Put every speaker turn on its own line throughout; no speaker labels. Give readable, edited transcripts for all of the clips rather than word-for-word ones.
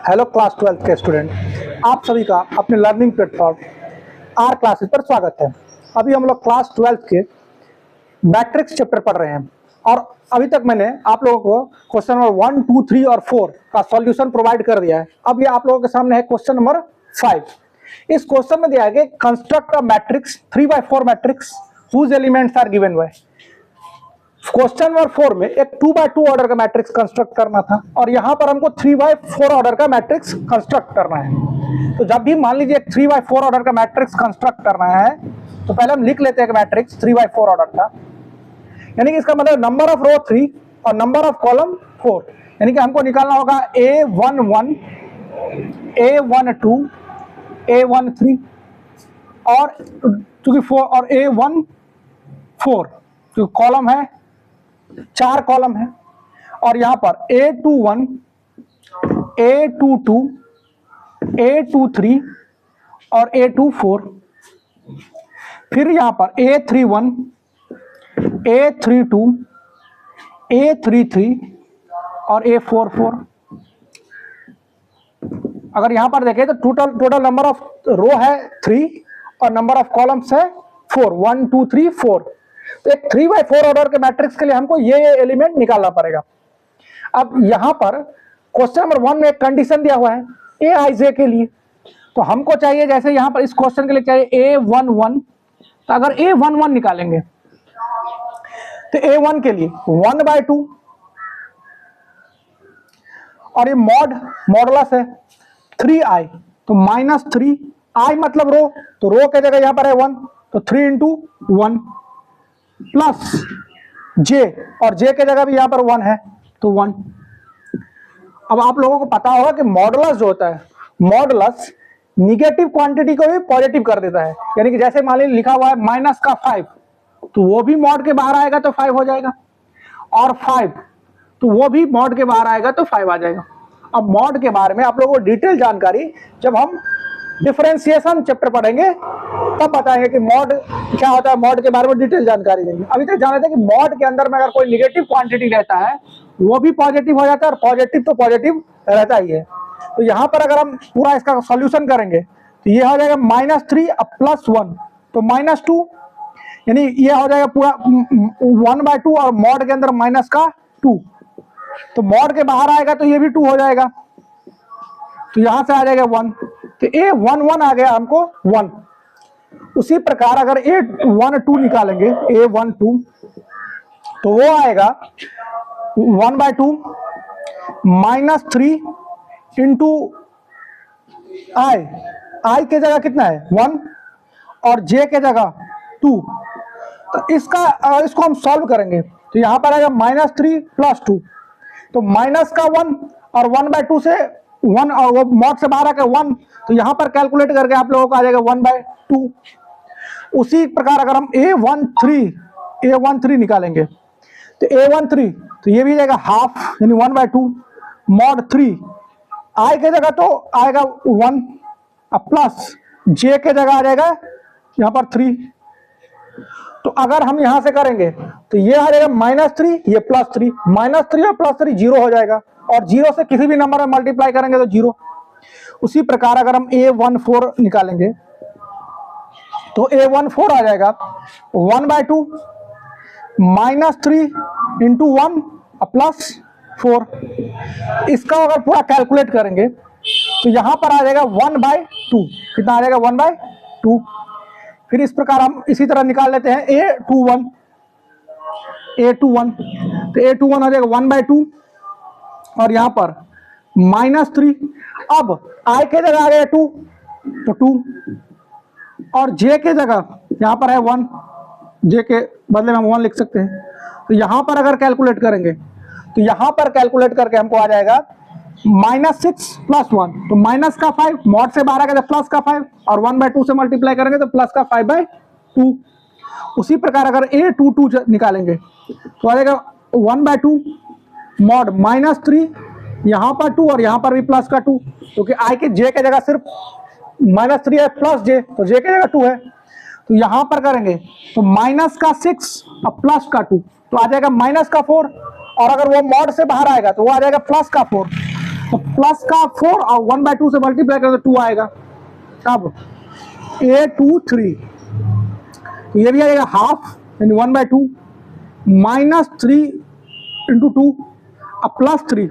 Hello class 12 के student, आप सभी का अपने लर्निंग प्लेटफॉर्म आर क्लासेस पर स्वागत है। अभी हम लोग क्लास 12 के मैट्रिक्स चैप्टर पढ़ रहे हैं और अभी तक मैंने आप लोगों को क्वेश्चन नंबर 1, 2, 3 और 4 का सॉल्यूशन प्रोवाइड कर दिया है। अब ये आप लोगों के सामने है क्वेश्चन नंबर 5। इस क्वेश्चन में दिया है construct a matrix 3x4 matrix whose elements are given by. Question number 4 में एक 2x2 ऑर्डर का मैट्रिक्स कंस्ट्रक्ट करना था और यहाँ पर हमको 3x4 ऑर्डर का मैट्रिक्स कंस्ट्रक्ट करना है। तो जब भी मान लीजिए 3x4 ऑर्डर का मैट्रिक्स कंस्ट्रक्ट करना है तो पहले हम लिख लेते हैं मैट्रिक्स 3x4 ऑर्डर का, यानी कि इसका मतलब नंबर ऑफ रो 3 और नंबर ऑफ कॉलम 4, यानी कि हमको निकालना होगा A11, A12, A13 और चूंकि 4 और A14 जो कॉलम है 4 कॉलम है और यहाँ पर A21, A22, A23 और A24, फिर यहाँ पर A31, A32, A33 और A44। अगर यहाँ पर देखें तो टोटल नंबर ऑफ रो है 3 और नंबर ऑफ कॉलम्स है 4, 1 2 3 4। तो एक 3x4 ऑर्डर के मैट्रिक्स के लिए हमको ये एलिमेंट निकालना पड़ेगा। अब यहाँ पर क्वेश्चन नंबर 1 में एक कंडीशन दिया हुआ है Aij के लिए, तो हमको चाहिए जैसे यहाँ पर इस क्वेश्चन के लिए चाहिए A11, तो अगर A11 निकालेंगे तो A1 के लिए 1/2 और ये मॉडुलस है 3i, तो -3 i मतलब रो, तो रो के जगह यहाँ पर है 1, तो 3 × 1 प्लस j, और j के जगह भी यहाँ पर 1 है तो 1। अब आप लोगों को पता होगा कि मॉडुलस जो होता है, मॉडुलस निगेटिव क्वांटिटी को भी पॉजिटिव कर देता है, यानी कि जैसे मान लीजिए लिखा हुआ है -5, तो वो भी मॉड के बाहर आएगा तो 5 हो जाएगा, और 5 तो वो भी मॉड के बाहर आएगा तो 5 आ जाएगा। अब मॉड के बारे में आप लोगों को डिटेल जानकारी जब हम डिफरेंशिएशन चैप्टर पढ़ेंगे तब बताएंगे कि मॉड क्या होता है, मॉड के बारे में डिटेल जानकारी देंगे। अभी तक जान रहे थे कि मॉड के अंदर में अगर कोई निगेटिव क्वांटिटी रहता है वो भी पॉजिटिव हो जाता है और पॉजिटिव तो पॉजिटिव रहता ही है। तो यहाँ पर अगर हम पूरा इसका सॉल्यूशन करेंगे तो ये हो जाएगा -3 +1 तो -2, यानी ये हो जाएगा पूरा 1/2 और मॉड के अंदर माइनस का 2, तो मॉड के बाहर आएगा तो ये भी 2 हो जाएगा, तो यहां से आ जाएगा 1, तो A11 आ गया हमको 1। उसी प्रकार अगर A12 निकालेंगे A12 तो वो आएगा 1/2 -3 × i के जगह कितना है 1 और j के जगह 2, तो इसको हम सॉल्व करेंगे तो यहाँ पर आएगा -3 + 2, तो माइनस का 1 और 1/2 से 1 और वो मॉड से बाहर आकर 1, तो यहाँ पर कैलकुलेट करके आप लोगों को आ जाएगा 1/2। उसी प्रकार अगर हम A13 निकालेंगे तो A13 तो ये भी जाएगा हाफ, यानी 1/2 मॉड 3 i के जगह तो आएगा 1 प्लस j के जगह आ जाएगा यहाँ पर 3। तो अगर हम यहां से करेंगे तो ये आ जाएगा -3, ये +3, -3 और +3 0 हो जाएगा, और 0 से किसी भी नंबर में मल्टीप्लाई करेंगे तो 0। उसी प्रकार अगर हम A14 निकालेंगे तो A14 आ जाएगा 1/2 -3 × 1 +4। इसका अगर पूरा कैलकुलेट करेंगे तो यहां पर आ जाएगा 1/2, कितना आ जाएगा 1/2। फिर इस प्रकार हम इसी तरह निकाल लेते हैं A21, तो A21 हो जाएगा 1/2 और यहाँ पर -3, अब i के जगह आ गया 2 तो 2 और j के जगह यहाँ पर है 1, j के बदले में हम 1 लिख सकते हैं। तो यहाँ पर अगर कैलकुलेट करेंगे तो यहाँ पर कैलकुलेट करके हमको आ जाएगा -6 + 1, तो माइनस का 5, मॉड से बाहर आ गया तो प्लस का 5 और 1/2 से मल्टीप्लाई करेंगे तो प्लस का 5/2। उसी प्रकार अगर A22 निकालेंगे तो आ जाएगा 1/2 मॉड -3, यहाँ पर 2 और यहाँ पर भी प्लस का 2, क्योंकि i के j के जगह सिर्फ -3 है प्लस j, तो j के जगह 2 है। तो यहाँ पर करेंगे तो माइनस का 6 और प्लस का 2, तो आ जाएगा माइनस का 4, और अगर वो मॉड से बाहर आएगा तो वो आ जाएगा प्लस का 4। तो प्लस का 4 और 1/2 से मल्टीप्लाई करें तो 2 आएगा। अब A23 तो ये भी आएगा हाफ यानी 1/2 -3 इंटू 2 अब +3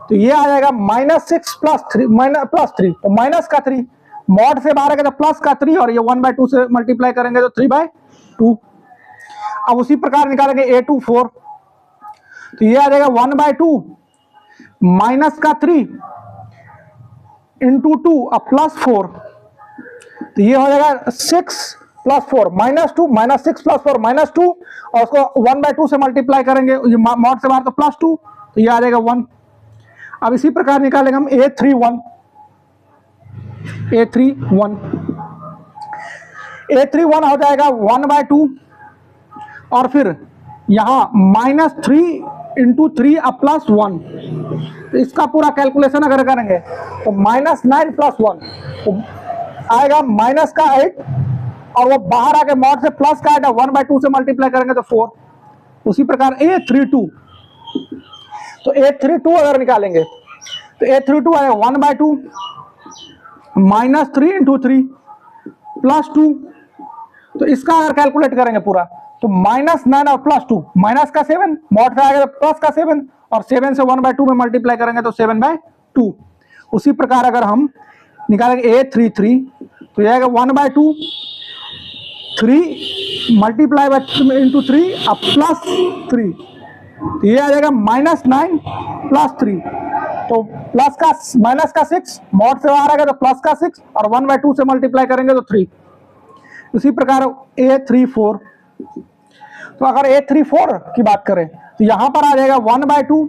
तो ये आ जाएगा -6 +3 तो माइनस का 3 मॉड से बाहर आएगा तो प्लस का 3 और ये 1/2 से मल्टीप्लाई करेंगे तो 3/2। अब उसी प्रकार निकालेंगे A24 तो ये आ जाएगा 1/2 माइनस का 3 इंटू 2 अब +4 तो ये हो जाएगा 6 + 4 -2 -6 + 4 -2 और उसको 1/2 से मल्टीप्लाई करेंगे ये मॉड से बाहर तो +2 तो ये आ जाएगा 1। अब इसी प्रकार निकालेंगे हम A31 हो जाएगा 1/2 और फिर यहाँ -3 इंटू 3 अब +1 तो इसका पूरा कैलकुलेशन अगर करेंगे तो -9 + 1 तो आएगा माइनस का 8 और वो बाहर आके मॉड से प्लस का 8 1/2 से मल्टीप्लाई करेंगे तो 4। उसी प्रकार A32 तो A32 अगर निकालेंगे तो A32 आएगा 1/2 -3 इंटू 3 +2 तो इसका अगर कैलकुलेट करेंगे पूरा तो -9 और +2 माइनस का 7 मॉड से आएगा तो प्लस का 7 और 7 से 1/2 में मल्टीप्लाई करेंगे तो 7/2। उसी प्रकार अगर हम निकालेंगे A33 तो ये आएगा 1/2 3 मल्टीप्लाई बाय इंटू 3 अब +3 तो ये आ जाएगा -9 +3 तो प्लस का माइनस का 6 मॉड से बाहर आएगा तो प्लस का 6 और 1/2 से मल्टीप्लाई करेंगे तो 3। उसी प्रकार A34 तो अगर A34 की बात करें तो यहां पर आ जाएगा 1/2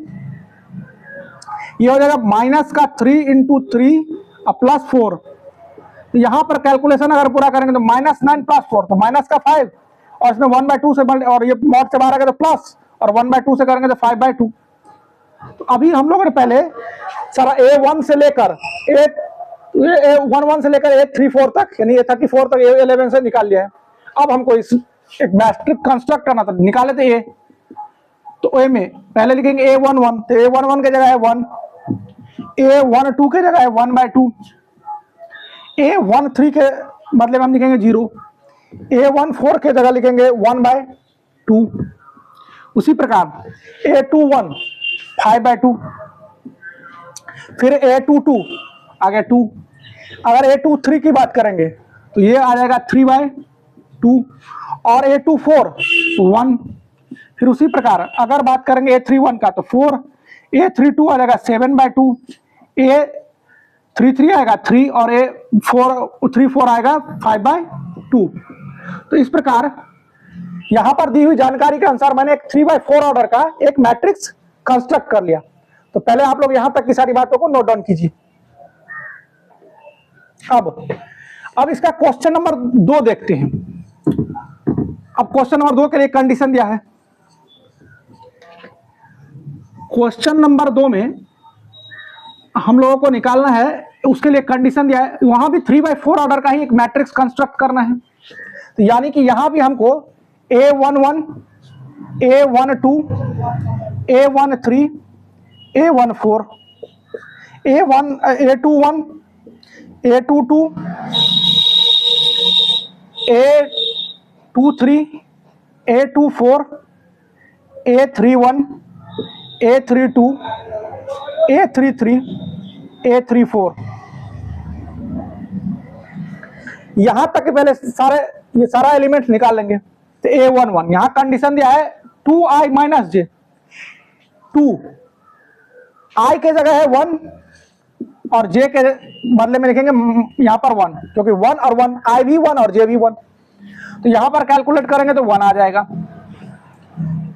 ये हो जाएगा माइनस का 3 इंटू 3 और +4 तो यहां पर कैलकुलेशन अगर पूरा करेंगे तो -9 + 4 तो माइनस का 5 और इसमें 1/2 से और ये मॉड से बाहर आएगा तो प्लस और 1/2 से करेंगे तो 5/2। तो अभी हम लोगों ने पहले सारा A1 से लेकर A11 से लेकर A34 तक यानी A34 तक A11 से निकाल लिया है। अब हमको इस एक मैट्रिक्स कंस्ट्रक्ट करना था, निकाले थे A तो A में पहले लिखेंगे A11 तो A11 की जगह है 1 A12 की जगह है 1/2 A13 के बदले में हम लिखेंगे 0 A14 के जगह लिखेंगे 1/2। उसी प्रकार A21 5/2 फिर A22 आ गया 2। अगर A23 की बात करेंगे तो ये आ जाएगा 3/2 और A24 1। फिर उसी प्रकार अगर बात करेंगे A31 का तो 4 A32 आ जाएगा 7/2 A33 आएगा 3 और A34 आएगा 5/2। तो इस प्रकार यहां पर दी हुई जानकारी के अनुसार मैंने एक 3/4 ऑर्डर का एक मैट्रिक्स कंस्ट्रक्ट कर लिया। तो पहले आप लोग यहां तक की सारी बातों को नोट डाउन कीजिए। अब इसका क्वेश्चन नंबर 2 देखते हैं। अब क्वेश्चन नंबर 2 के लिए कंडीशन दिया है। क्वेश्चन नंबर 2 में हम लोगों को निकालना है, उसके लिए कंडीशन दिया है, वहां भी 3/4 ऑर्डर का ही एक मैट्रिक्स कंस्ट्रक्ट करना है। तो यानी कि यहां भी हमको A11 A12 A13 A14 A21 A22 A23 A24 A31 A32 A33 A34 यहां तक पहले ये सारा एलिमेंट निकाल लेंगे। तो A11 यहां कंडीशन दिया है 2i - j 2 i के जगह है 1 और j के बदले में लिखेंगे यहां पर 1 क्योंकि 1 और 1 i भी 1 और j भी 1। तो यहां पर कैलकुलेट करेंगे तो 1 आ जाएगा।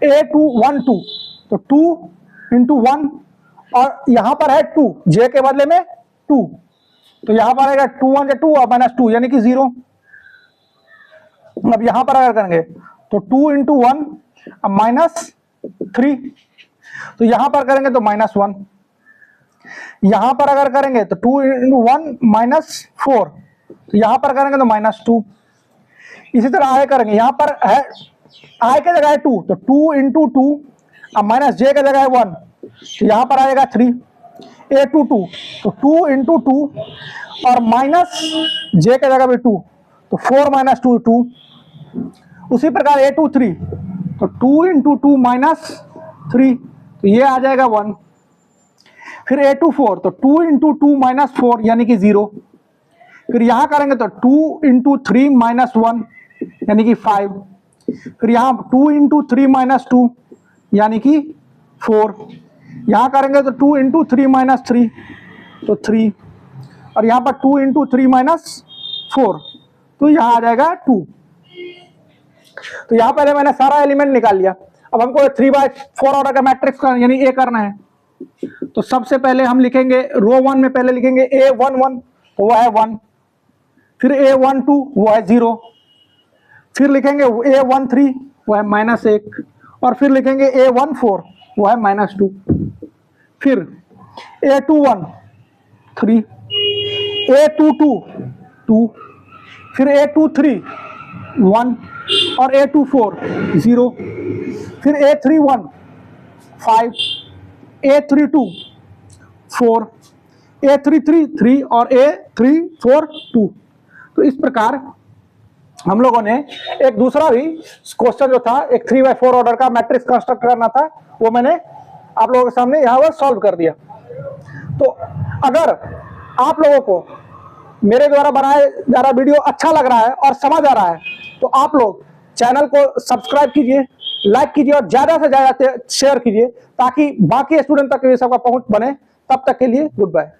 A212 तो 2 इंटू 1 और यहां पर है 2 j के बदले में 2 तो यहां पर आएगा 2 1 2 और -2 यानी कि 0। अब यहां पर अगर करेंगे तो 2 इंटू 1 -3 तो यहां पर करेंगे तो -1। यहां पर अगर करेंगे तो 2 इंटू 1 -4 तो यहां पर करेंगे तो -2। इसी तरह आगे करेंगे, यहां पर है i के जगह है 2 तो 2 इंटू 2 अब -j के जगह है 1 तो यहां पर आएगा 3। ए टू टू, तो 2 इंटू 2 और माइनस जे के जगह पे 2, तो 4 माइनस 2 2। उसी प्रकार ए टू 3, तो 2 इंटू 2 माइनस 3, तो ये आ जाएगा 1। फिर ए टू 4, तो 2 इंटू 2 माइनस 4 यानी कि 0। फिर यहाँ करेंगे तो 2 इंटू 3 माइनस 1 यानी कि 5। फिर यहाँ 2 इंटू 3 माइनस 2 यानी कि 4। यहाँ करेंगे तो 2 इंटू 3 माइनस 3, तो 3। और यहाँ पर 2 इंटू 3 माइनस 4, तो यहाँ आ जाएगा 2। तो यहाँ पहले मैंने सारा एलिमेंट निकाल लिया। अब हमको 3/4 ऑर्डर का मैट्रिक्स यानी ए करना है। तो सबसे पहले हम लिखेंगे रो 1 में पहले लिखेंगे A11, तो वो है 1। फिर A12 वो है 0। फिर लिखेंगे A13 वो है -1। और फिर लिखेंगे A14 वो है -2। फिर A21 3, A22 2, फिर A23 1 और A24 0। फिर A31 5, A32 4, A33 3 और A34 2। तो इस प्रकार हम लोगों ने एक दूसरा भी क्वेश्चन जो था, एक 3/4 ऑर्डर का मैट्रिक्स कंस्ट्रक्ट करना था, वो मैंने आप लोगों के सामने यहाँ पर सॉल्व कर दिया। तो अगर आप लोगों को मेरे द्वारा बनाया जा रहा वीडियो अच्छा लग रहा है और समझ आ रहा है, तो आप लोग चैनल को सब्सक्राइब कीजिए, लाइक कीजिए और ज़्यादा से ज़्यादा शेयर कीजिए, ताकि बाकी स्टूडेंट तक ये सबका पहुंच बने। तब तक के लिए गुड बाय।